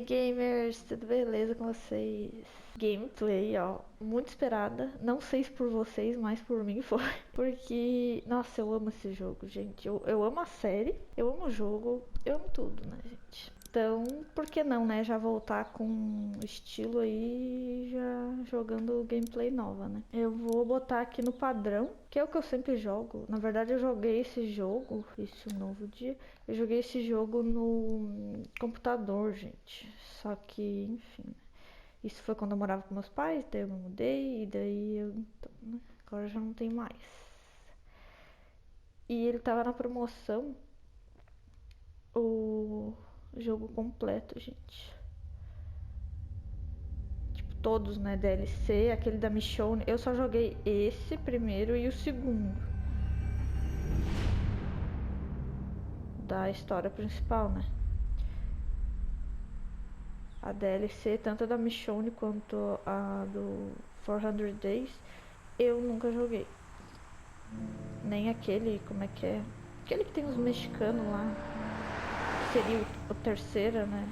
Gamers, tudo beleza com vocês? Gameplay, ó, muito esperada. Não sei se por vocês, mas por mim foi. Porque, nossa, eu amo esse jogo, gente. Eu amo a série, eu amo o jogo, eu amo tudo, né, gente? Então, por que não, né? Já voltar com estilo aí, já jogando gameplay nova, né? Eu vou botar aqui no padrão, que é o que eu sempre jogo. Na verdade, eu joguei esse jogo, esse novo dia. Eu joguei esse jogo no computador, gente. Só que, enfim. Isso foi quando eu morava com meus pais, daí eu me mudei, e daí eu. Então, né? Agora já não tem mais. E ele tava na promoção. O jogo completo, gente. Tipo, todos, né? DLC, aquele da Michonne. Eu só joguei esse primeiro e o segundo. Da história principal, né? A DLC, tanto a da Michonne quanto a do 400 Days, eu nunca joguei. Nem aquele, como é que é? Aquele que tem os mexicanos lá. Que seria o terceira, né?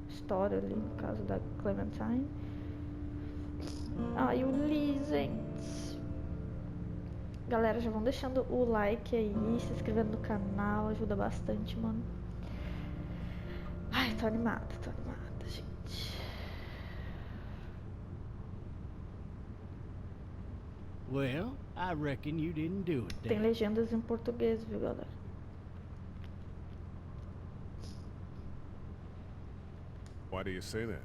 História ali, no caso da Clementine. Ah, e o Lee, gente. Galera, já vão deixando o like aí, se inscrevendo no canal, ajuda bastante, mano. Ai, tô animada, gente. Well, I reckon you didn't do it Tem then. legendas em português, viu, galera? Why do you say that?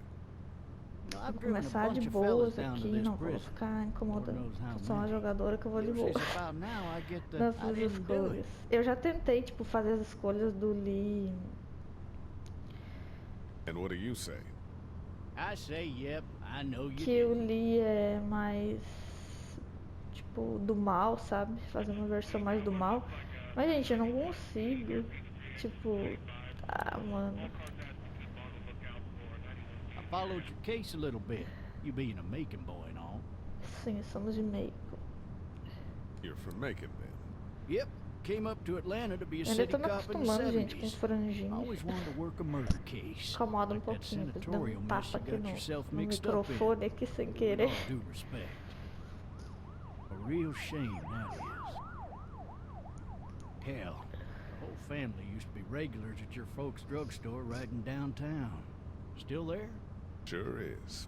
No, Vou I've driven a começar de bunch of fellas boas down to aqui, this não vou prison. ficar Lord incomodando. knows how Eu sou uma many. jogadora que eu vou de Usually boa. it's about now I get the Nessas I didn't do escolhas. it. Eu já tentei, tipo, fazer as escolhas do Lee. And what do you say? I say, yep, I know you Que o did. Lee é mais, tipo, do mal, sabe? Fazer uma versão mais do mal. Mas, gente, eu não consigo. Tipo, ah, mano. I followed your case a little bit. You being a Macon boy and all. Sim, somos de meio. You're from Macon, then. Yep, came up to Atlanta to be a Eu ainda city tô me cop in the acostumando, gente, com 70s. franjinho. Always wanted to work a murder case. Incomoda Like that pouquinho, dá senatorial mess tapa you aqui got yourself no mixed up in. microfone aqui sem With querer. all due respect. A real shame, that is. Hell, the whole family used to be regulars at your folks' drugstore right in downtown. Still there? Sure is.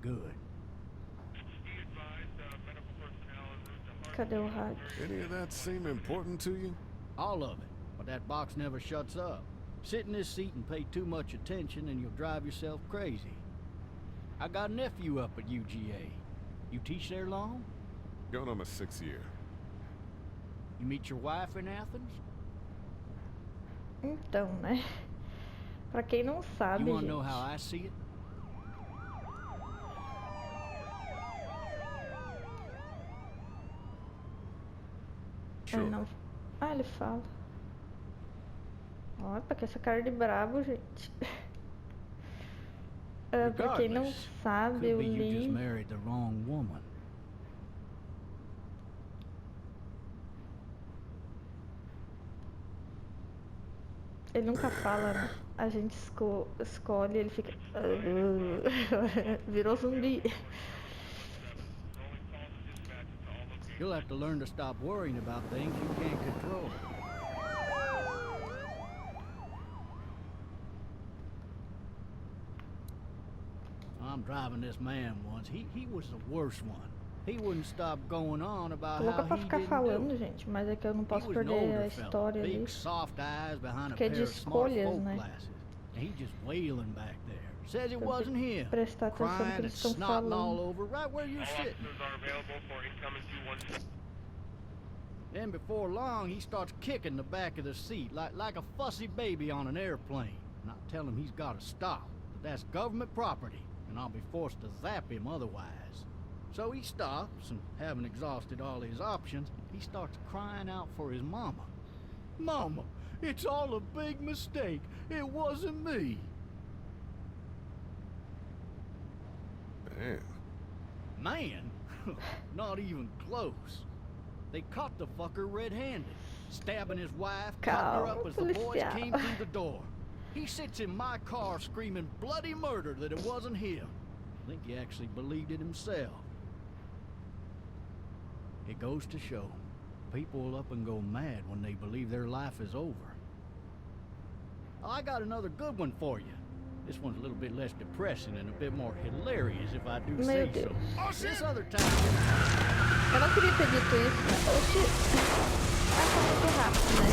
Good. Cadê o rádio? Any of that seem important to you? All of it. But that box never shuts up. Sit in this seat and pay too much attention and you'll drive yourself crazy. I got a nephew up at UGA. You teach there long? Going on my 6th year. You meet your wife in Athens? Então, né? Pra quem não sabe, You wanna gente. know how I see it? Sure. Ele não... Ah, ele fala. Olha, pra que essa cara de brabo, gente. Pra quem não Regardless, sabe, could eu be you just li... married the wrong woman. Ele nunca fala, né? A gente escolhe, ele fica... Virou zumbi. You'll have to learn to stop worrying about things you can't control. I'm driving this man once. He was the worst one. He wouldn't stop going on about Tô louca how pra he ficar didn't falando, do it. gente, mas é que eu não He posso was an perder a older fella, história ali. big soft eyes behind a Que é pair de of smart escolhas, folk né? glasses. And he just wailing back there. Says it Tem wasn't que him. prestar atenção no que Crying and eles estão snotting all falando. over right where you're All sitting. officers are available for incoming 212. Then before long, he starts kicking the back of the seat like a fussy baby on an airplane. And I tell him he's got to stop, that that's government property, and I'll be forced to zap him otherwise. So he stops, and having exhausted all his options, he starts crying out for his mama. Mama, it's all a big mistake. It wasn't me. Man. Man? Not even close. They caught the fucker red-handed, stabbing his wife, cutting her up as the boys came through the door. He sits in my car screaming bloody murder that it wasn't him. I think he actually believed it himself. It goes to show, people will up and go mad when they believe their life is over. I got another good one for you. This one's a little bit less depressing and a bit more hilarious if I do say so. This other time... Eu não queria ter dito isso, né? Oxi. Tá muito rápido, né?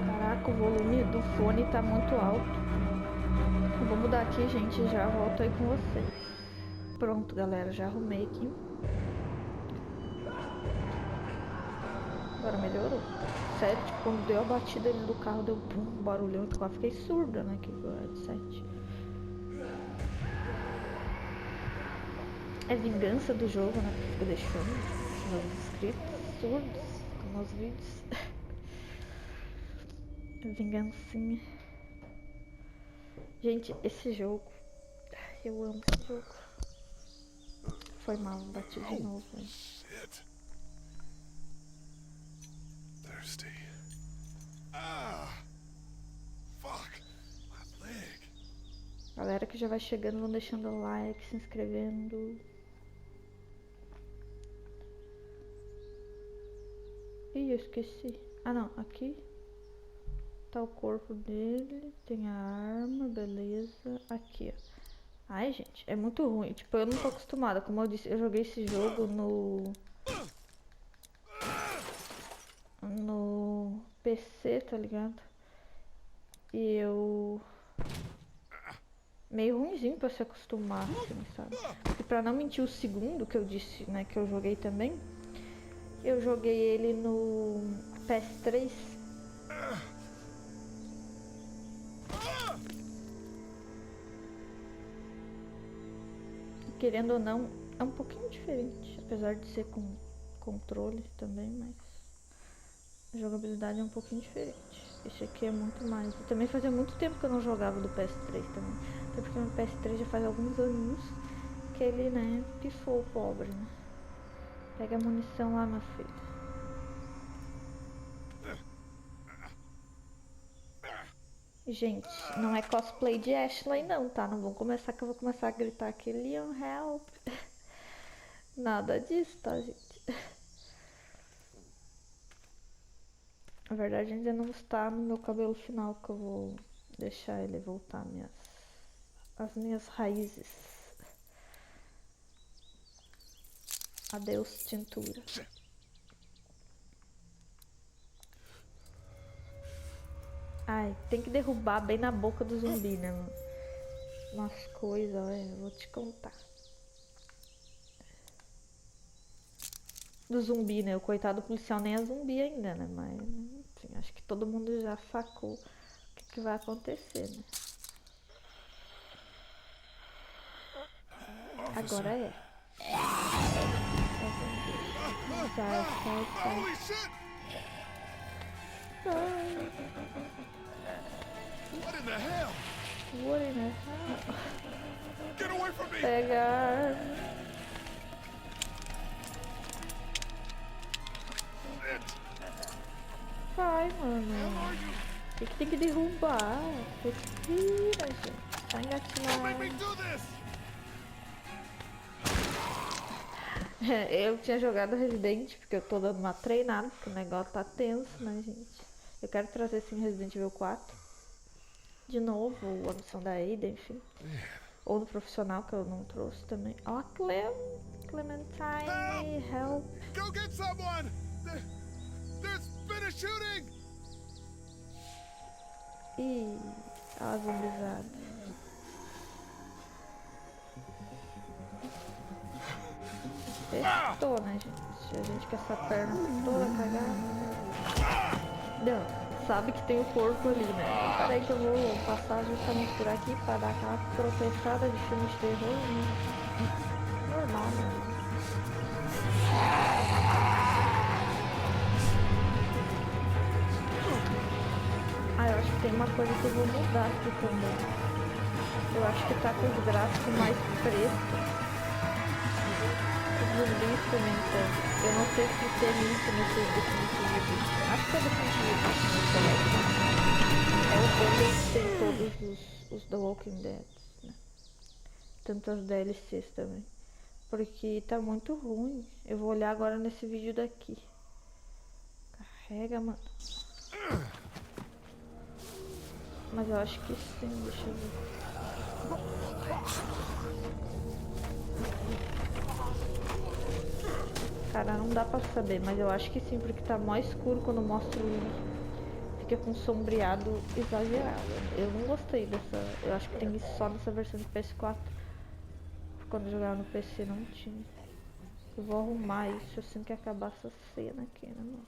Caraca, o volume do fone tá muito alto. Eu vou mudar aqui, gente, e já volto aí com vocês. Pronto, galera, já arrumei aqui. Agora melhorou. Sério, tipo, quando deu a batida ali do carro, deu um barulhão, eu quase fiquei surda, né, aqui com o headset. É vingança do jogo, né, que fica deixando os inscritos surdos com meus vídeos. Vingancinha. Gente, esse jogo, eu amo esse jogo. Foi mal, bati de novo, hein. Thirsty. Ah! Fuck! My leg. Galera que já vai chegando, vão deixando o like, se inscrevendo. Ih, eu esqueci. Ah não, aqui tá o corpo dele, tem a arma, beleza. Aqui, ó. Ai, gente, é muito ruim. Tipo, eu não tô acostumada. Como eu disse, eu joguei esse jogo no PC, tá ligado? E eu... meio ruimzinho pra se acostumar, assim, sabe? E pra não mentir, o segundo que eu disse, né, que eu joguei também, eu joguei ele no PS3. Querendo ou não, é um pouquinho diferente, apesar de ser com controle também, mas a jogabilidade é um pouquinho diferente. Esse aqui é muito mais. E também fazia muito tempo que eu não jogava do PS3 também. Até porque o PS3 já faz alguns aninhos que ele, né, pifou o pobre, né? Pega a munição lá, meu filho. Gente, não é cosplay de Ashley não, tá? Não vão começar que eu vou começar a gritar aqui, Leon, help. Nada disso, tá, gente? Na verdade ainda não está no meu cabelo final, que eu vou deixar ele voltar as minhas raízes. Adeus, tintura. Ai, tem que derrubar bem na boca do zumbi, né, mano? Umas coisas, olha, eu vou te contar. Do zumbi, né? O coitado do policial nem é zumbi ainda, né? Mas, enfim, acho que todo mundo já sacou o que vai acontecer, né? Agora é. Sai, sai, sai. What in the hell? What in the hell? Get away from me! Pegar. Vai, mano. O que tem que derrubar? Respira, gente. Tá engatilhado. Eu tinha jogado Resident, porque eu tô dando uma treinada, porque o negócio tá tenso, né, gente? Eu quero trazer sim Resident Evil 4. De novo, a missão da Ada, enfim. Ou no profissional, que eu não trouxe também. Ó, Clementine, help. Go get someone! There's been a shooting! Ih, a zombizada. Estou, né, gente? A gente com essa perna toda cagada. Não, sabe que tem o corpo ali, né? Peraí que eu vou passar justamente por aqui pra dar aquela tropeçada de filme de terror, né? Normal, né? Ah, eu acho que tem uma coisa que eu vou mudar aqui também. Eu acho que tá com os gráficos mais frescos. ninguém experimentando. Eu não sei se tem isso nesse Definitive Edition. Acho que é Definitive Edition no colégio. É o bundle que tem todos os The Walking Dead, né? Tanto as DLCs também. Porque tá muito ruim. Eu vou olhar agora nesse vídeo daqui. Carrega, mano. Mas eu acho que sim, deixa eu ver. Cara, não dá pra saber, mas eu acho que sim, porque tá mó escuro quando mostra o link. Fica com sombreado exagerado. Eu não gostei dessa. Eu acho que tem isso só nessa versão de PS4. Quando eu jogava no PC não tinha. Eu vou arrumar isso assim que acabar essa cena aqui, né, mano?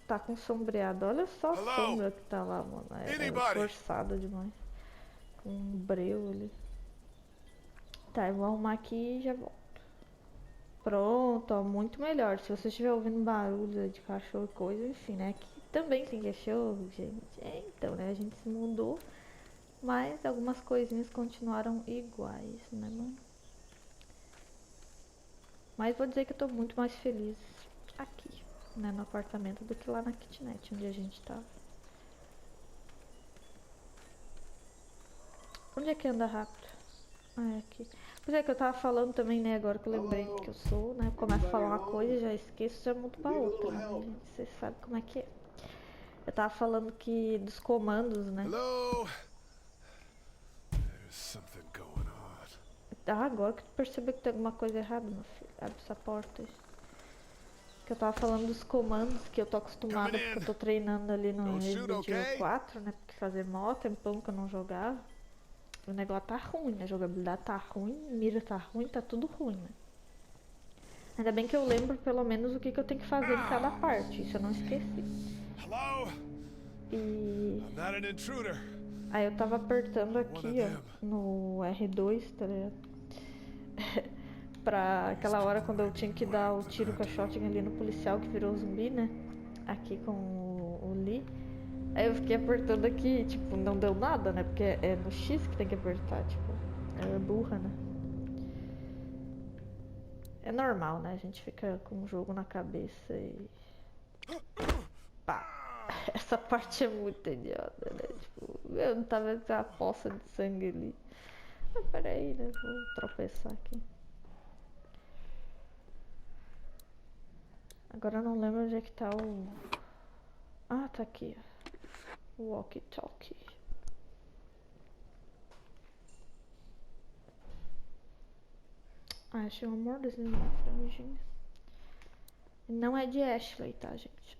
Tá com sombreado. Olha só a sombra que tá lá, mano. É forçado demais. Com um breu ali. Tá, eu vou arrumar aqui e já volto. Pronto, ó, muito melhor. Se você estiver ouvindo barulho de cachorro e coisa, enfim, né? Aqui também tem cachorro, gente. Então, né? A gente se mudou, mas algumas coisinhas continuaram iguais, né, mano? Mas vou dizer que eu tô muito mais feliz aqui, né, no apartamento, do que lá na kitnet, onde a gente tava. Onde é que anda rápido? Ah, é aqui. Pois é que eu tava falando também, né, agora que eu lembrei que eu sou, né, eu começo a falar uma coisa, já esqueço, já mudo pra outra, né, gente? Vocês sabem como é que é. Eu tava falando que dos comandos, né? Hello? There's something going on. Ah, agora que tu percebeu que tem alguma coisa errada, meu filho. Abre essa porta aí. Que eu tava falando dos comandos que eu tô acostumada, porque eu tô treinando ali no Resident Evil 4, né? Porque fazer mó tempão que eu não jogava. O negócio tá ruim, né? A jogabilidade tá ruim, mira tá ruim, tá tudo ruim, né? Ainda bem que eu lembro pelo menos o que eu tenho que fazer em cada parte. Isso eu não esqueci. Hello? E I'm not an intruder. aí eu tava apertando aqui, ó, no R2, tá ligado? Pra aquela hora quando eu tinha que dar o tiro com a shotgun ali no policial que virou zumbi, né? Aqui com o Lee. Aí eu fiquei apertando aqui, tipo, não deu nada, né? Porque é no X que tem que apertar, tipo, é burra, né? É normal, né? A gente fica com o jogo na cabeça e... pá! Essa parte é muito idiota, né? Tipo, eu não tava vendo a poça de sangue ali. Mas peraí, né? Vou tropeçar aqui. Agora eu não lembro onde é que tá o... Ah, tá aqui. O walkie-talkie. Ah, achei um amorzinho na franjinha. Não é de Ashley, tá, gente?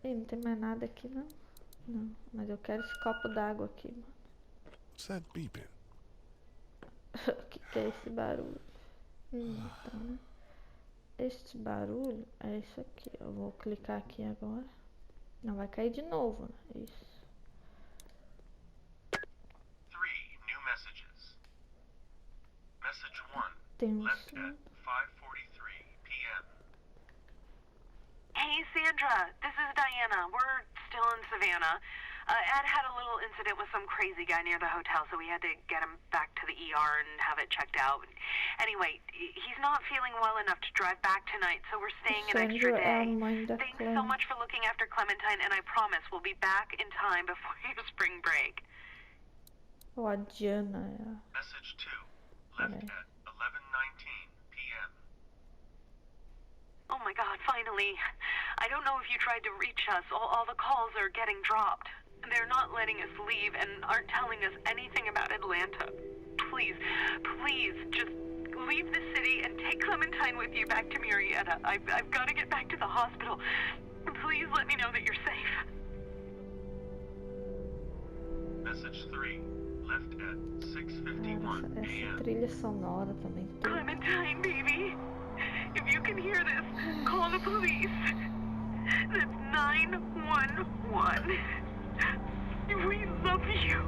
Ih, não tem mais nada aqui, não? Não, mas eu quero esse copo d'água aqui, mano. What's that beeping? O que é esse barulho? Então, né? Este barulho é isso aqui. Eu vou clicar aqui agora. Não vai cair de novo, né? Isso. 3 new messages. Message 1, Tem left at 5:43 p.m. Hey, Sandra. This is Diana. We're still in Savannah. Ed had a little incident with some crazy guy near the hotel, so we had to get him back to the ER and have it checked out. Anyway, he's not feeling well enough to drive back tonight, so we're staying an extra day. Thanks so much for looking after Clementine, and I promise we'll be back in time before your spring break. Oh, a Diana. Message 2, left at 11:19 p.m. Oh my God, finally. I don't know if you tried to reach us. All the calls are getting dropped. They're not letting us leave and aren't telling us anything about Atlanta. Please, please, just leave the city and take Clementine with you back to Murrieta. I've got to get back to the hospital. Please let me know that you're safe. Message 3, left at 6:51 Essa p.m. trilha sonora também. Clementine, baby. If you can hear this, call the police. That's 911. We love you.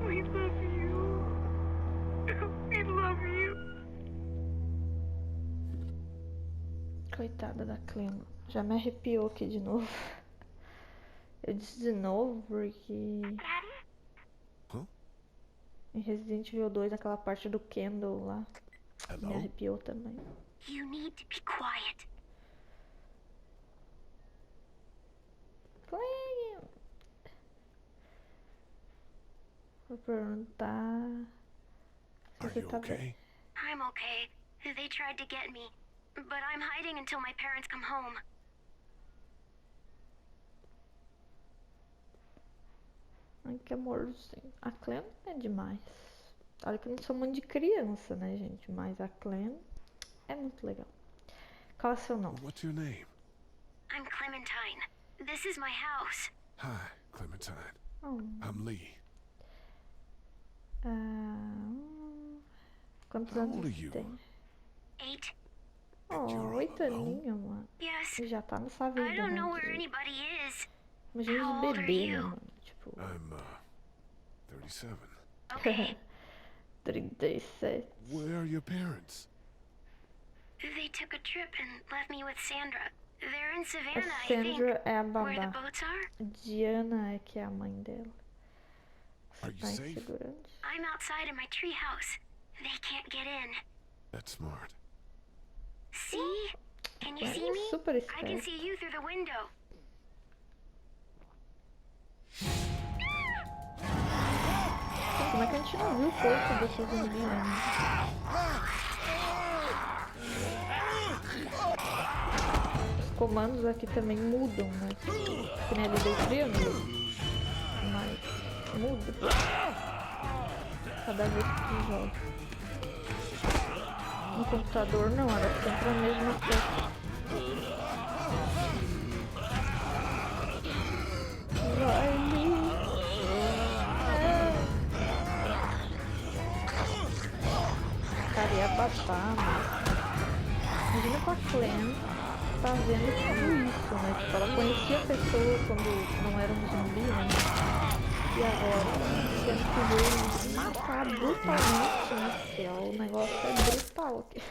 We love you. We love you. Coitada da Clema. Já me arrepiou aqui de novo. Eu disse de novo porque Huh? em Resident Evil 2, aquela parte do Kendall lá, me Hello? arrepiou também. You need to be quiet. Clean. Vou perguntar se Are você you tá bem. okay? I'm okay. They tried to get me, but I'm hiding until my parents come home. Ai, que amorzinho. A Clem é demais. Olha que eu não sou muito de criança, né, gente? Mas a Clem é muito legal. Qual é o seu nome? What's your name? I'm Clementine. This is my house. Hi, Clementine. Oh, I'm Lee. quantos How anos old are você you? tem? 8. And you're Oh, 8 alone? aninhos, mano. Yes. E já tá nessa vida, I don't né? know where De... anybody is. Imagina How de old are bebê, né, you? mano? Tipo, I'm 37. Okay. 37. Where are your parents? They took a trip and left me with Sandra. They're in A Savannah, I think. Sandra é a Where the babá. boats are? Diana é que é a mãe dela. Você Are you tá em safe? segurança? I'm outside in my treehouse. They can't get in. That's smart. See? Can you Clem see é me? super I can esperta. see you through the window. Como é que a gente não viu o corpo dessa zumbi, né? Os comandos aqui também mudam, né? Que nem ali do triângulo. Mas muda. Cada vez que tu joga. No computador não, era sempre a mesma coisa. Riley. Cara, ia batar, mas... Imagina com a Clem tá vendo tudo isso, né? Tipo, ela conhecia a pessoa quando não era um zumbi, né? E agora, tendo que ver ele matar brutalmente, né? Que o negócio é brutal aqui.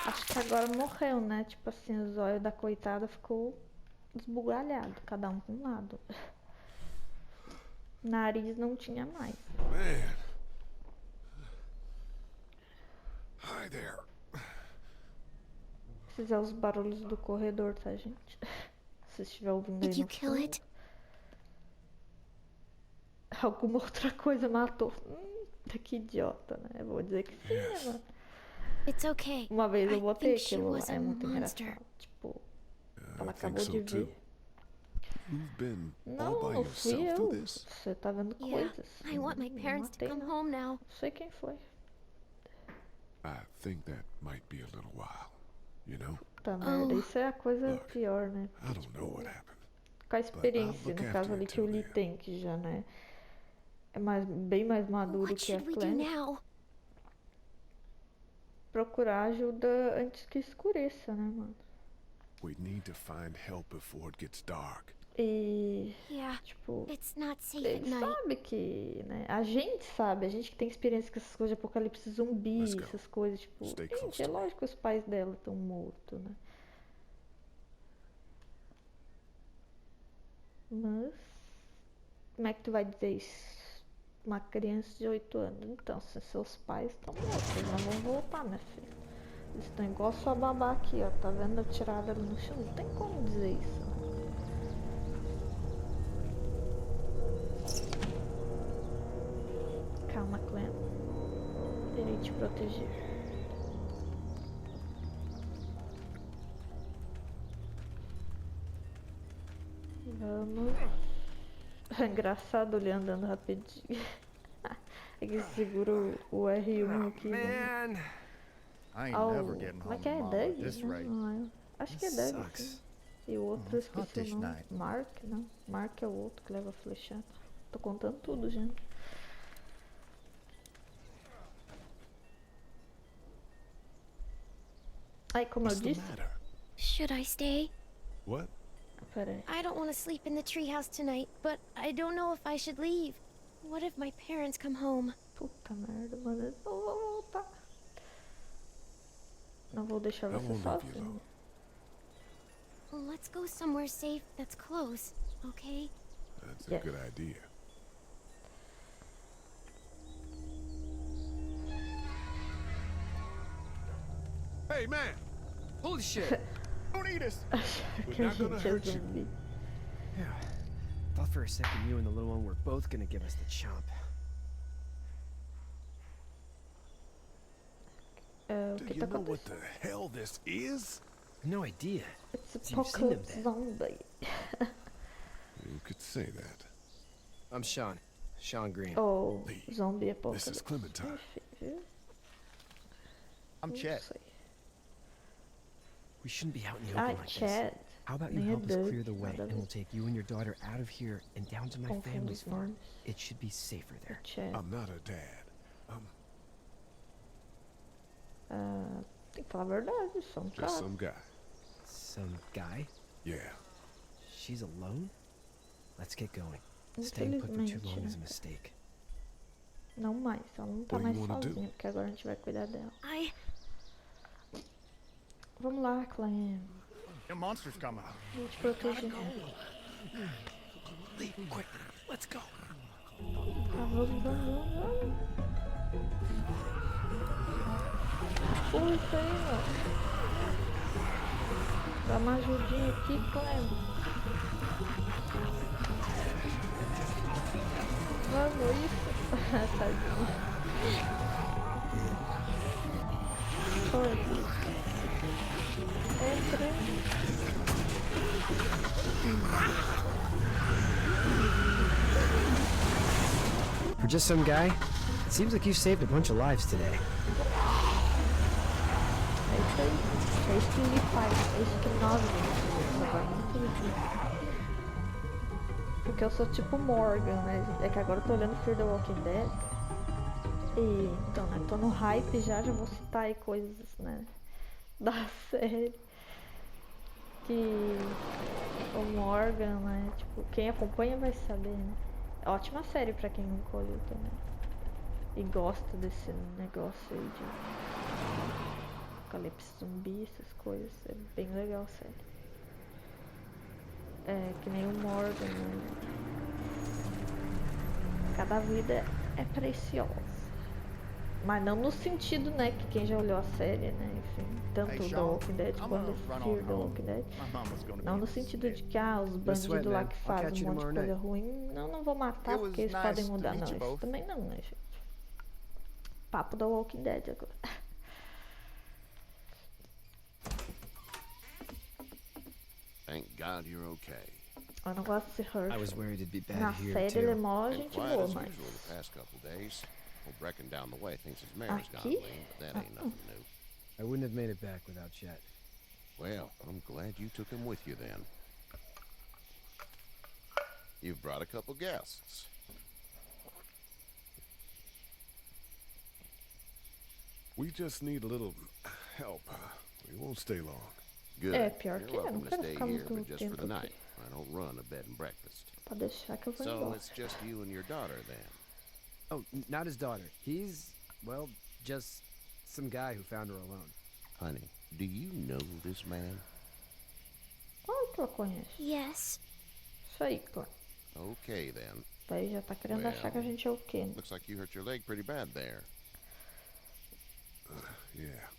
Acho que agora morreu, né? Tipo assim, os olhos da coitada ficou desbugalhado, cada um com um lado. Nariz não tinha mais. Man. Hi there. Fizer os barulhos do corredor, tá, gente? Se estiver ouvindo aí Did no you kill fundo. it? Alguma outra coisa matou. Que idiota, né? Eu vou dizer que sim, né, Yes. mano? It's okay. Uma vez eu I botei think she aquilo lá, was é a muito monster. engraçado. Tipo, I ela think acabou so de too. ver. You've been all Não, by não fui yourself eu. through this? Você tá vendo Yeah, coisas. I want my Não parents to matei, come não. home now. Não sei quem foi. I think that might be a little while, you know? Tá merda, isso é a coisa Look, pior, né? I don't know what happened. Com a experiência, look no caso after ali it que o till Lee then. tem, que já, né? É bem mais maduro What que a should we do Clem. now? Procurar ajuda antes que escureça, né, mano? We need to find help before it gets dark. E, Yeah, tipo, it's not safe at ele night. sabe que, né? A gente sabe, a gente que tem experiência com essas coisas de apocalipse zumbi, Let's go. essas coisas, tipo, Stay close gente, é to me. lógico que os pais dela estão mortos, né? Mas, como é que tu vai dizer isso? Uma criança de 8 anos. Então, se seus pais estão mortos, eles não vão voltar, minha filha. Eles estão igual sua babá aqui, ó. Tá vendo? Eu tirada ali no chão. Não tem como dizer isso, né? Calma, Clem. Irei te proteger. Vamos. É engraçado ele andando rapidinho. É que segura o R1 aqui. Né? Man, I ain't Oh, never getting como é home que to é? mama at Doug? this Não, rate. não é. Acho que é This Doug, sucks. sim. E o outro eu esqueci Hot o this nome. night. Mark, não. Mark é o outro que leva a flechada. Tô contando tudo, gente. Aí, como eu What's the disse... matter? Should I stay? What? Pera aí. I don't want to sleep in the treehouse tonight, but I don't know if I should leave. What if my parents come home? Puta merda, mano. Eu não vou voltar. Não vou deixar I você won't leave you sozinho. alone. Let's go somewhere safe that's close, okay? That's a Yes. good idea. Hey, man! Holy shit! Don't eat us! Achar que We're a not gonna gente é hurt you. zumbi. Yeah. Thought for a second you and the little one were both gonna give us the chomp. O Do que you tá know what acontecendo? the hell this is? No idea. It's So you've seen them apocalypse then? zombie. You could say that. I'm Sean. Sean Green. Ou Lee, zombie This apocalypse. is Clementine. Enfim, viu? I'm Não Chet. sei. We shouldn't be out in the Ai, open like this. Chad. How about you Nem é help us doido, clear the way, nada a and ver. we'll take you and your daughter out of here and down to my Confundo family's os farm. nomes. It should be safer there. Chad. I'm not her dad. Tem que falar a verdade, só um Just cara. some guy. Some guy? Yeah. She's alone? Let's get going. Staying put for too long is a Infelizmente, mistake. não mais. Ela não tá What do mais you wanna do? sozinha, porque agora a gente vai cuidar dela. I... Vamos lá, Clem. The monster's coming. Vou te proteger. Lee, quick, let's go. Vamos. Ui, isso aí, ó. Dá uma ajudinha aqui, Clem. Vamos, isso. Tadinho. Foi. Entra. For just some guy, it seems like you saved a bunch of lives today. É isso aí. É isso que ele faz. É isso que nós fazemos. Agora não entendi. Porque eu sou tipo Morgan, né? É que agora eu tô olhando Fear the Walking Dead. E então, né? Tô no hype já vou citar aí coisas, né? Da série. Que o Morgan, né? Tipo, quem acompanha vai saber, né? Ótima série pra quem nunca olhou também. E gosta desse negócio aí de apocalipse zumbi, essas coisas. É bem legal a série. É que nem o Morgan, né? Cada vida é preciosa. Mas não no sentido, né, que quem já olhou a série, né, enfim, tanto Hey, do Sean, Walking Dead I'm quanto gonna do run Fear on the home. Walking Dead. My mom was gonna Não be no sentido de que, os bandidos sweat, lá man. que I'll fazem catch um you monte de tomorrow coisa night. ruim, não vou matar It was porque eles nice podem to mudar, meet não. you Isso both. também não, né, gente? Papo da Walking Dead agora. Thank God you're okay. Eu não gosto desse Herschel. I was worried it'd be Na bad here série ele é too. mó Been gente quiet boa, as mas... usual the past couple days. Well, Brecken down the way thinks his mare's gone Aqui? lame, but that ain't nothing new. I wouldn't have made it back without Chet. Well, I'm glad you took him with you then. You've brought a couple guests. We just need a little help. We won't stay long. Good. É, pior You're que é, welcome não to quero stay ficar here, muito but just for tempo the aqui. night. I don't run a bed and breakfast. Pode deixar que eu vou So embora. it's just you and your daughter then. Oh, not his daughter. He's, well, just some guy who found her alone. Honey, do you know this man? Claro que ela conhece. Yes. Isso aí, claro. Okay then. Daí já tá querendo Well, achar que a gente é o quê, né? Looks like you hurt your leg pretty bad there. Yeah,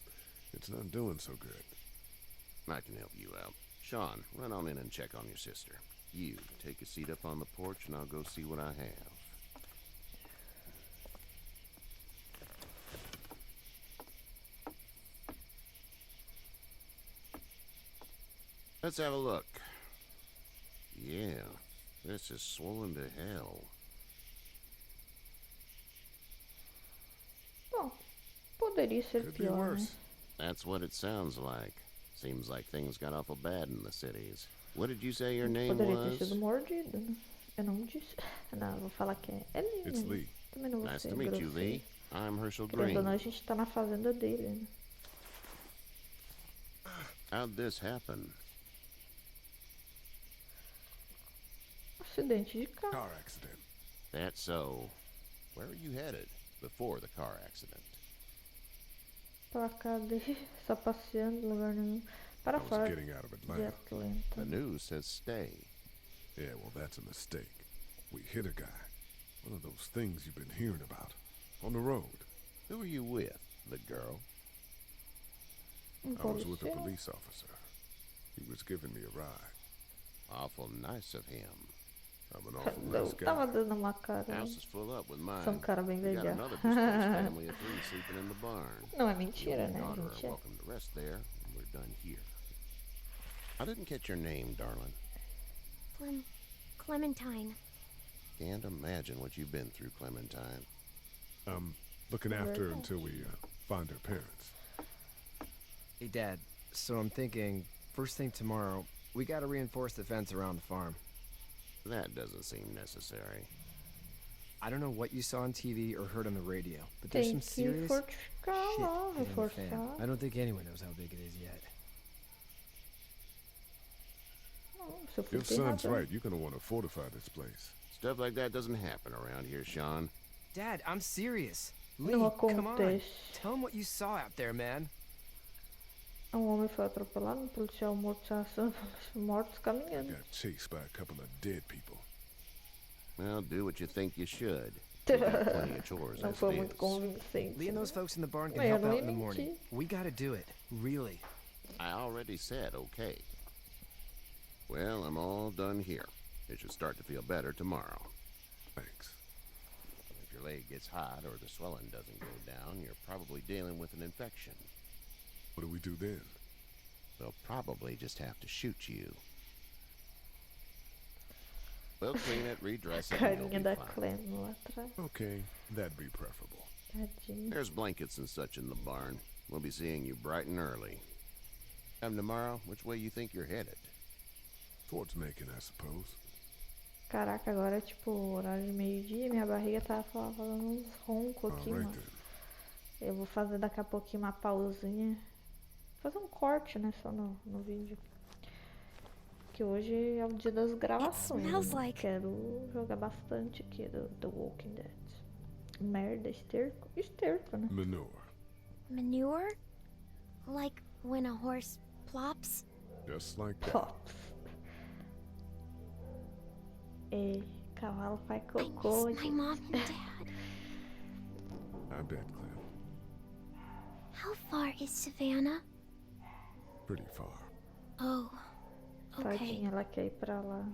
it's not doing so good. I can help you out. Sean, run on in and check on your sister. You, take a seat up on the porch and I'll go see what I have. Let's have a look. Yeah, this is swollen to hell. Bom, poderia ser Could be pior, né? worse. That's what it sounds like. Seems like things got awful bad in the cities. What did you say your name Poderia ter was? sido mordido, né? Eu não disse. Não, eu vou falar que é Lee, It's né? Lee. Também não vou Nice ser to meet you, grosseiro. Lee. I'm Herschel Querendo Green. ou não, a gente tá na fazenda dele, né? How'd this happen? Acidente de carro. Car accident. That's so. Where were you headed before the car accident? Pra cá dele, só passeando, lugar nenhum. I Para was fora getting out of de Atlanta. The Atlanta. news says stay. Yeah, well, that's a mistake. We hit a guy. One of those things you've been hearing about. On the road. Who were you with? The girl? I was with a Policial. police officer. He was giving me a ride. Awful nice of him. I'm an awful Eu nice guy. tava dando uma cara. House is full up with mine. Sou um cara bem We got legal. another displaced family of 3 sleeping in the barn. Não é You mentira, and né, daughter are gente? welcome to rest there. And we're done here. I didn't catch your name, darling. Clementine. Can't imagine what you've been through, Clementine. I'm looking after her until we find her parents. Hey, Dad. So I'm thinking, first thing tomorrow, we gotta reinforce the fence around the farm. That doesn't seem necessary. I don't know what you saw on TV or heard on the radio, but there's Tem some que serious shit fortificar, hitting the fan. reforçar. I don't think anyone knows how big it is yet. Não, seu filho If tem Son's razão. right, you're gonna want to fortify this place. Stuff like that doesn't happen around here, Sean. Dad, I'm serious. Lee, Não come on. acontece. Tell him what you saw out there, man. Homem foi atropelado, um policial morto, mortos caminhando. Got chased by a couple of dead people. Well, do what you think you should. We got plenty of chores Não as foi it muito is. convincente. Lee and those folks in the barn can Mas eu help não out ia in the morning. mentir. We gotta do it. Really. I already said okay. Well, I'm all done here. It should start to feel better tomorrow. Thanks. If your leg gets hot or the swelling doesn't go down, you're probably dealing with an infection. What do we do then? They'll probably just have to shoot you. We'll clean it, redress it, and you'll Carinha be da fine. Clem lá atrás. Okay, that'd be preferable. Tadinho. There's blankets and such in the barn. We'll be seeing you bright and early. Come tomorrow, which way you think you're headed? Towards Macon, I suppose. Caraca, agora é tipo horário de meio-dia. Minha barriga tá fazendo uns roncos aqui, Alright mano. then. Eu vou fazer daqui a pouquinho uma pausinha. Fazer um corte, né? Só no vídeo. Que hoje é o dia das gravações. smells Né? like- Quero jogar bastante aqui do The Walking Dead. Merda, esterco. Esterco, né? Manure. Manure? Like when a horse plops? Just like that. Pops. E cavalo faz I cocô. miss my gente. mom and dad. I bet, Clem. How far is Savannah? Pretty far. Oh, okay. Tadinha, ela quer ir pra lá.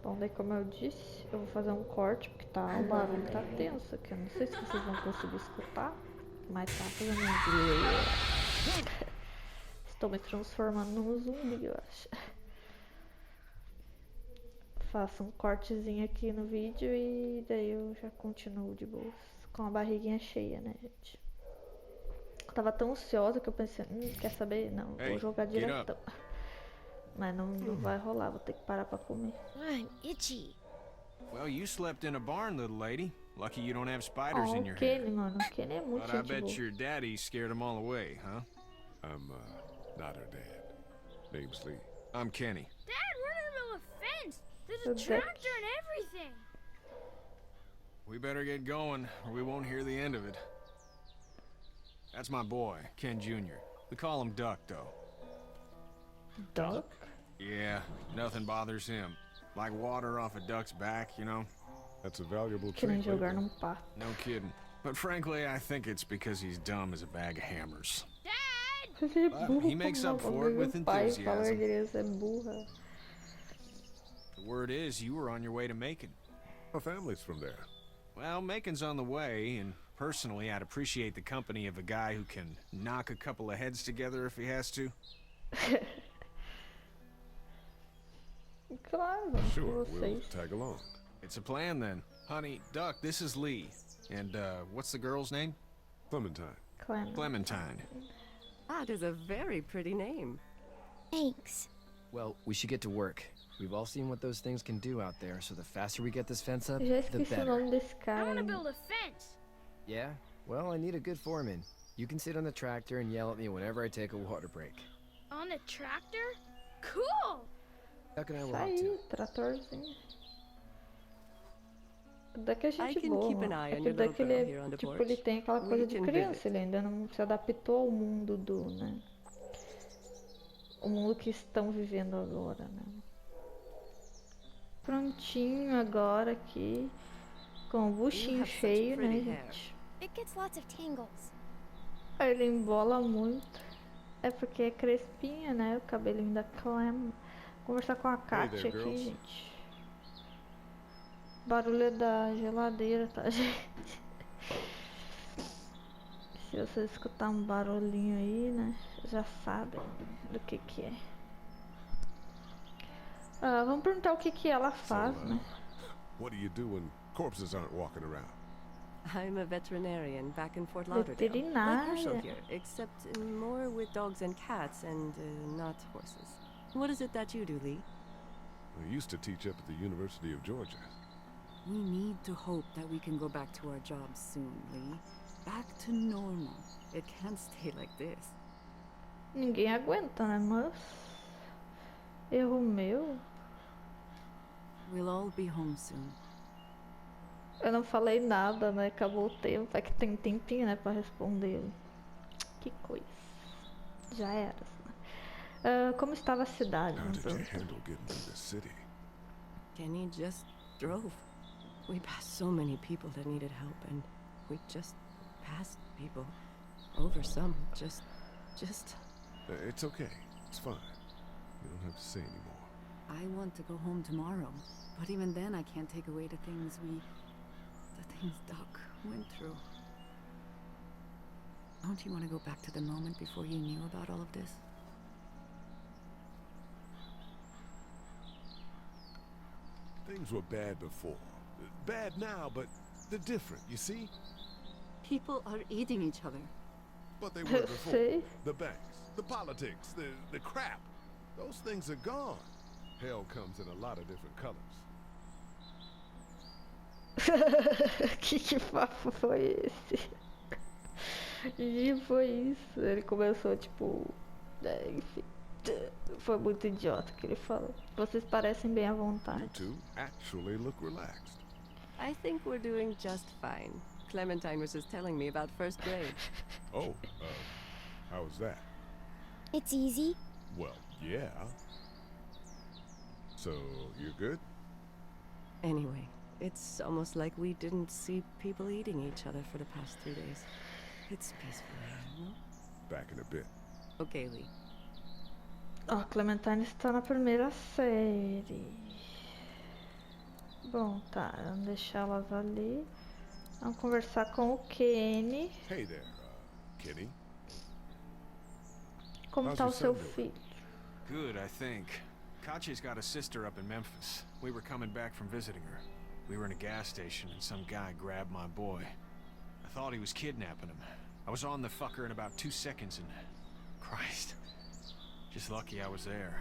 Bom, daí como eu disse, eu vou fazer um corte, porque tá, o barulho tá tenso aqui. Eu não sei se vocês vão conseguir escutar, mas tá fazendo um... Estou me transformando num zumbi, eu acho. Faço um cortezinho aqui no vídeo e daí eu já continuo de boas. Com a barriguinha cheia, né, gente? Eu tava tão ansiosa que eu pensei, quer saber? Não, vou Hey, jogar get diretão. Mas não vai rolar, vou ter que parar pra comer. I'm itchy. Well, you slept in a barn, little lady. Lucky you don't have spiders Ó, in o your Kenny, hair. mano. O Kenny é muito But I gente bet boa. your daddy scared them all away, huh? I'm, not her dad. Name's Lee. I'm Kenny. Dad, we're in the middle of a fence. There's The a bitch. tractor and everything. We better get going, or we won't hear the end of it. That's my boy, Ken Jr. We call him Duck, though. Duck? Yeah, nothing bothers him. Like water off a duck's back, you know? That's a valuable Que nem trait. jogar lately. num pato. No kidding. But frankly, I think it's because he's dumb as a bag of hammers. Dad! Ele é But burro he makes como up for it meu with pai fala enthusiasm. que criança é burra. The word is you were on your way to Macon. Our family's from there. Well, Macon's on the way, and personally, I'd appreciate the company of a guy who can knock a couple of heads together if he has to. Claro, vamos Sure, com we'll vocês. tag along. It's a plan then. Honey, Duck, this is Lee. And, what's the girl's name? Clementine. Clem. Clementine. That is a very pretty name. Thanks. Well, we should get to work. We've all seen what those things can do out there, so the faster we get this fence up, Eu já the esqueci o better. nome desse I cara want to aí. build a fence. Yeah? Well, I need a good foreman. You can sit on the tractor and yell at me whenever I take a water break. On the tractor? Cool! Duck and I Isso will help aí, too. tratorzinho. O Duck é I gente can boa, keep mano. an eye É on que o your little Duck, girl ele here on é, the tipo, porch. ele tem aquela We coisa de can criança, visit. ele ainda não se adaptou ao mundo né? O mundo que estão vivendo agora, né? Prontinho agora aqui, com o You buchinho have such cheio, né, pretty hair. gente? It gets lots of tangles. Aí ele embola muito. É porque é crespinha, né? O cabelinho da Clem. Conversar com a Kátia aqui, girls. gente. Barulho é da geladeira, tá, gente? Se você escutar um barulhinho aí, né? Já sabe do que é. Vamos perguntar o que ela faz, né? What do you do when corpses aren't walking around? I'm a veterinarian back in Fort Lauderdale. Like Herschel here, except more with dogs and cats and not horses. What is it that you do, Lee? I used to teach up at the University of Georgia. We need to hope that we can go back to our jobs soon, Lee. Back to normal. It can't stay like this. Ninguém aguenta, né, mas... Erro meu. We'll all be home soon. Eu não falei nada, né? Acabou o tempo. É que tem tempinho, né, pra responder. Que coisa. Já era, né? Como estava a cidade? How did you handle getting through the city? Kenny just drove. We passed so many people that needed help, and we just passed people. Over some, just... It's okay. It's fine. You don't have to say anymore. I want to go home tomorrow, but even then I can't take away the things Doc went through. Don't you want to go back to the moment before you knew about all of this? Things were bad before. Bad now, but they're different, you see? People are eating each other. But they were before. The banks, the politics, the crap. Those things are gone. Hell comes in a lot of different colors. Que papo foi esse? E foi isso. Ele começou tipo. Enfim. Foi muito idiota o que ele falou. Vocês parecem bem à vontade. You two actually look relaxed. I think we're doing just fine. Clementine was just telling me about first grade. Oh, how was that? It's easy. Well, yeah. So, you're good? Anyway, it's almost like we didn't see people eating each other for the past 3 days. It's peaceful here, no? Back in a bit. Okay, Lee. Ó, Clementine está na primeira série. Bom, tá, vamos deixá-las ali. Vamos conversar com o Kenny. Hey there, Kenny. Como How's tá o your seu son doing? filho? Good, I think. Katya's got a sister up in Memphis. We were coming back from visiting her. We were in a gas station and some guy grabbed my boy. I thought he was kidnapping him. I was on the fucker in about 2 seconds and... Christ. Just lucky I was there.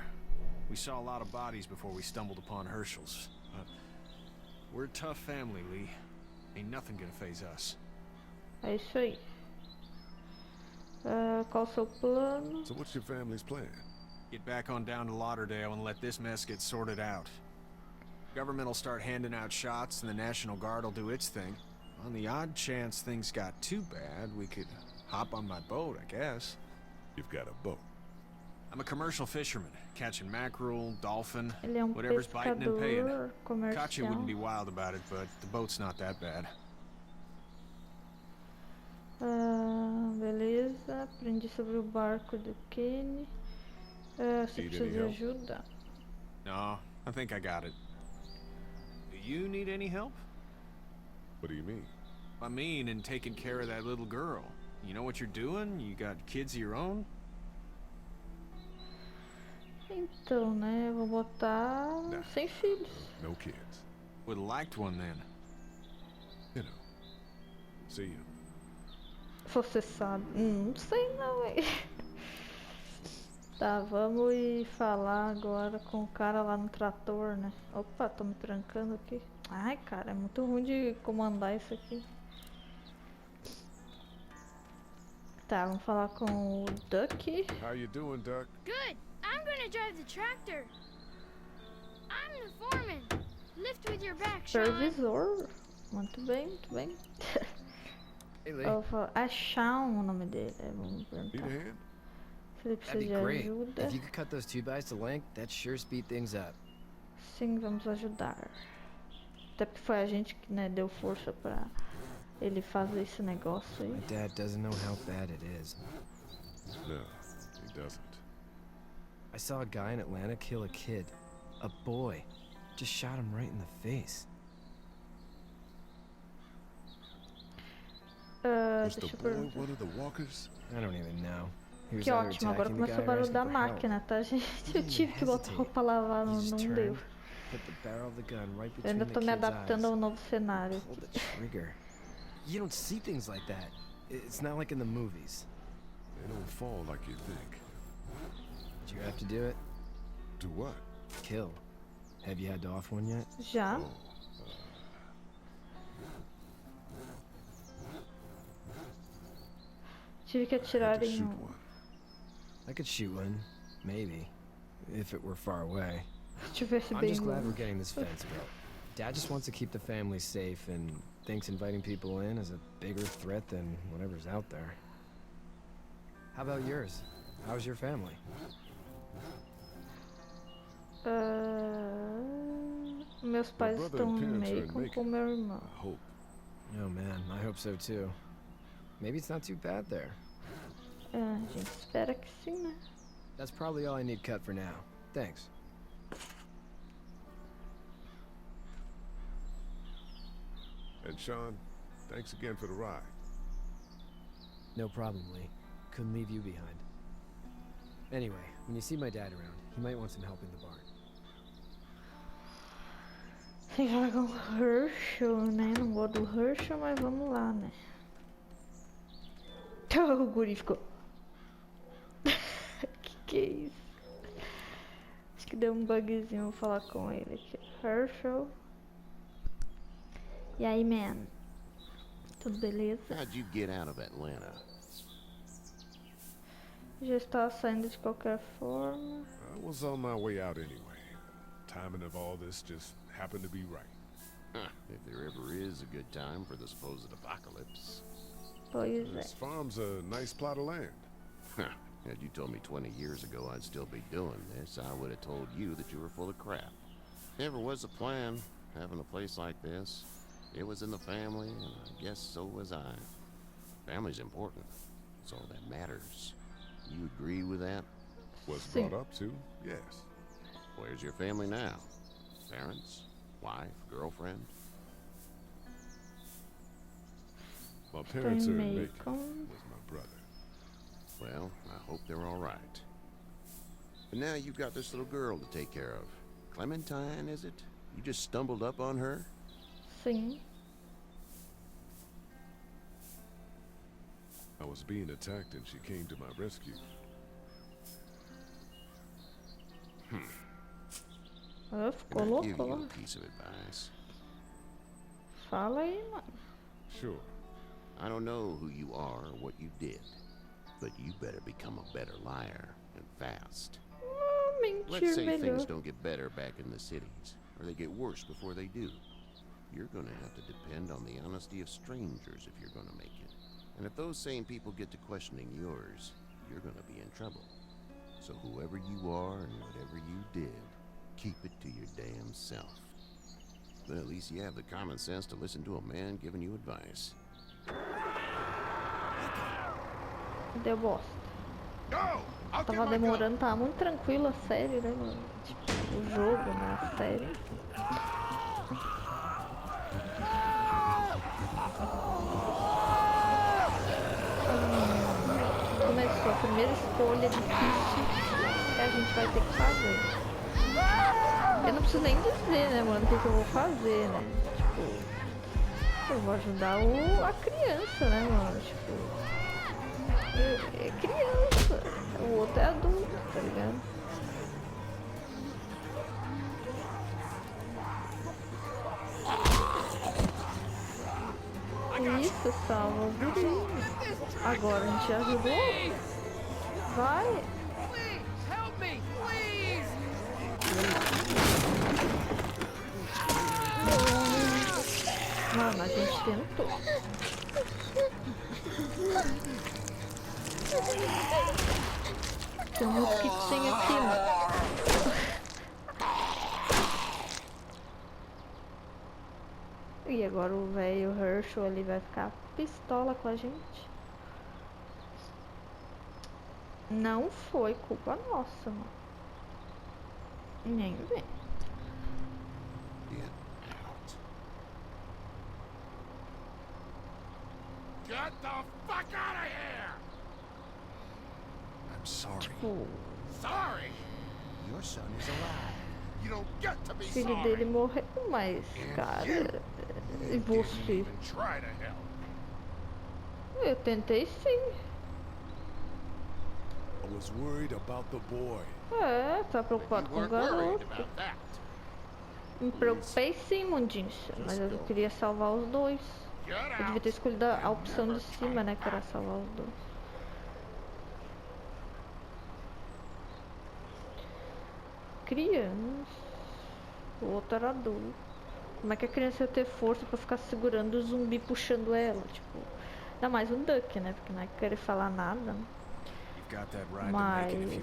We saw a lot of bodies before we stumbled upon Herschel's. But we're a tough family, Lee. Ain't nothing gonna phase us. É isso aí. Qual o seu plano? So what's your family's plan? Get back on down to Lauderdale and let this mess get sorted out. Government will start handing out shots and the National Guard will do its thing. On the odd chance things got too bad, we could hop on my boat, I guess. You've got a boat. I'm a commercial fisherman, catching mackerel, dolphin, Ele é whatever's biting and paying. pescador comercial. Katya wouldn't be wild about it, but the boat's not that bad. Beleza, aprendi sobre o barco do Kenny. Você Need precisa any de help? ajuda? No, I think I got it. Do you need any help? What do you mean? I mean, in taking care of that little girl. You know what you're doing? You got kids of your own? Então, né, eu vou botar sem filhos. No kids. Would have liked one then. You know. See you. Você sabe? Não sei não, hein? Tá, vamos ir falar agora com o cara lá no trator, né? Opa, tô me trancando aqui. Ai, cara, é muito ruim de comandar isso aqui. Tá, vamos falar com o Duck. How you doing, Duck? Good. I'm gonna drive the tractor. I'm the foreman. Lift with your back, Sean. Supervisor. Muito bem, muito bem. Hey, Lee. Eu vou falar, é Shawn o nome dele. Vamos perguntar. Se ele precisa de ajuda. If you could cut those 2x to length, that sure speed things up. Sim, vamos ajudar. Até porque foi a gente que, né, deu força pra ele fazer esse negócio aí. My dad doesn't know how bad it is. No, he doesn't. I saw a guy in Atlanta kill a kid. A boy. Just shot him right in the face. Was the boy one of the walkers? I don't even know. He was Que either ótimo, agora attacking the começou o guy or barulho asking da for máquina, help. tá, gente? He Eu didn't tive que botar hesitate. roupa pra lavar, He não just deu. turned, put the barrel of the gun right Eu between ainda the tô me kid's adaptando eyes. ao novo cenário. Pulled the trigger. You don't see things like that. It's not like in the movies. They don't fall like you think. Did you have to do it? Do what? Kill. Have you had to off one yet? Já. Tive que atirar em um. I could shoot one, maybe, if it were far away. Se tivesse I'm bem just glad we're longe. getting this fence built. Dad just wants to keep the family safe and thinks inviting people in is a bigger threat than whatever's out there. How about yours? How's your family? Meus pais estão meio com meu irmão. Oh man, I hope so too. Maybe it's not too bad there. A gente espera que sim, né? That's probably all I need cut for now. Thanks. And Sean, thanks again for the ride. No problem, Lee. Couldn't leave you behind. Anyway, when you see my dad around, he might want some help in the barn. Tem que falar com o Herschel, né? Não gosto do Herschel, mas vamos lá, né? O guri ficou... que é isso? Acho que deu um bugzinho, vou falar com ele aqui. Herschel. E aí, man? Tudo beleza? How'd you get out of Atlanta? Já estava saindo de qualquer forma. I was on my way out anyway. Timing of all this just happened to be right. Huh, if there ever is a good time for the supposed apocalypse. Pois é. This farm's a nice plot of land. Huh, had you told me 20 years ago I'd still be doing this, I would have told you that you were full of crap. Never was a plan, having a place like this. It was in the family, and I guess so was I. Family's important. It's all that matters. You agree with that? Was brought up to, yes. Where's your family now? Parents? Wife? Girlfriend? My parents are in Macon with my brother. Well, I hope they're all right. And now you've got this little girl to take care of. Clementine, is it? You just stumbled up on her? Sim. I was being attacked and she came to my rescue. Ficou louco Give you lá. a piece of advice. Fala aí, mano. Sure. I don't know who you are or what you did, but you better become a better liar, and fast. Let's say things don't get better back in the cities, or they get worse before they do. You're gonna have to depend on the honesty of strangers if you're gonna make it. And if those same people get to questioning yours, you're gonna be in trouble. So whoever you are and whatever you did, keep it to your damn self. But at least you have the common sense to listen to a man giving you advice. Deu bosta. Tava demorando, tava muito tranquilo a série, né, mano? Tipo, o jogo, né, a série. Começou a primeira escolha difícil que a gente vai ter que fazer. Eu não preciso nem dizer, né, mano, o que eu vou fazer, né? Tipo, eu vou ajudar a criança, né, mano? Tipo, é criança, o outro é adulto, tá ligado? Isso, salva o guri. Agora a gente ajudou. Vai. Mano, mas a gente tentou. Tem um mosquitinho aqui, mano. E agora o velho Herschel ali vai ficar pistola com a gente. Não foi culpa nossa, mano. Nem vem. Get the fuck out of here! I'm sorry. Tipo, Sorry? Your son is alive. You don't get to be o filho sorry. dele morreu, mas, cara, e você? Didn't even try to help. Eu tentei sim. I was worried about the boy. É, tá preocupado com o garoto. That. Me preocupei sim, mundinhos, mas eu queria salvar os dois. Eu devia ter escolhido a opção de cima, né, que era salvar os dois. Criança. O outro era adulto. Como é que a criança ia ter força pra ficar segurando o zumbi puxando ela? Tipo, ainda mais o Duck, né? Porque não é querer falar nada. Mas,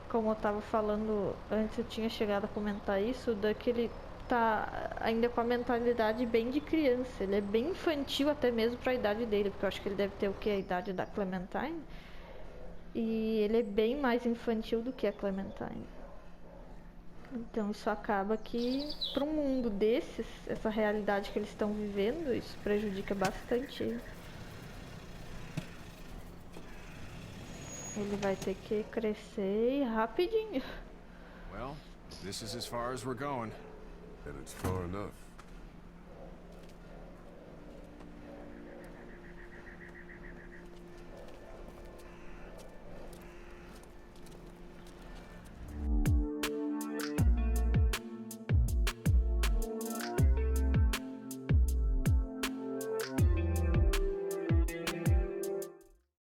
como eu tava falando antes, eu tinha chegado a comentar isso. O Duck, ele tá ainda com a mentalidade bem de criança. Ele é bem infantil até mesmo pra idade dele. Porque eu acho que ele deve ter o que? A idade da Clementine. E ele é bem mais infantil do que a Clementine. Então isso acaba que, para um mundo desses, essa realidade que eles estão vivendo, isso prejudica bastante ele. Ele vai ter que crescer rapidinho. Well, this is as far as we're going. And it's far enough.